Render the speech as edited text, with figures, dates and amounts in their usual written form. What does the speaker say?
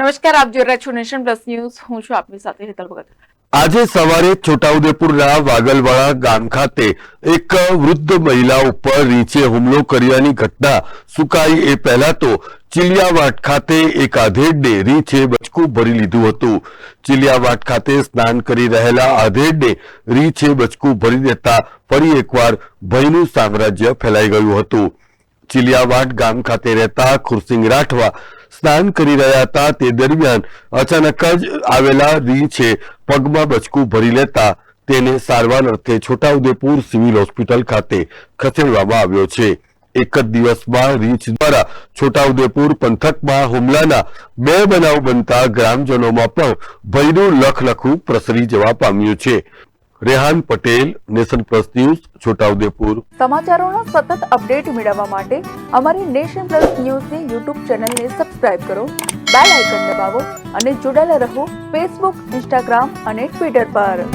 નમસ્કાર, આપ જોઈ રહ્યા છો નેશન પ્લસ ન્યૂઝ. હું છું આપની સાથે હેતલ ભગત. આજે સવારે છોટાઉદેપુરના વાગલવાડા ગામ ખાતે એક વૃદ્ધ મહિલા ઉપર રીંછે હુમલો કર્યાની ઘટના સુકાઈ એ પહેલા તો ચિલિયાવાડ ખાતે એક આધેડને રીંછે બચકું ભરી લીધું હતું. ચિલિયાવાડ ખાતે સ્નાન કરી રહેલા આધેડને રીંછે બચકું ભરી દેતા ફરી એકવાર ભયનું સામ્રાજ્ય ફેલાઈ ગયું હતું. ચિલિયાવાડ ગામ ખાતે રહેતા ખુરસિંગ રાઠવા સ્નાન કરી રહ્યા હતા. તે દરમિયાન અચાનક જ આવેલા રીંછે પગમાં બચકું ભરી લેતા તેને સારવાર અર્થે છોટાઉદેપુર સિવિલ હોસ્પિટલ ખાતે ખસેડવામાં આવ્યો છે. એક જ દિવસમાં રીંછ દ્વારા છોટાઉદેપુર પંથકમાં હુમલાના 2 બનાવ બનતા ગ્રામજનોમાં પણ ભયનું લખલખું પ્રસરી જવા પામ્યું છે. Rehan Patel, Nation Plus News, Chhotaudepur. સમાચારોનો સતત અપડેટ મેળવવા માટે અમારી નેશન પ્લસ ન્યૂઝની યુટ્યુબ ચેનલને સબસ્ક્રાઇબ કરો, બેલ આઇકન દબાવો અને જોડાયેલા રહો ફેસબુક, ઇન્સ્ટાગ્રામ અને ટ્વિટર પર.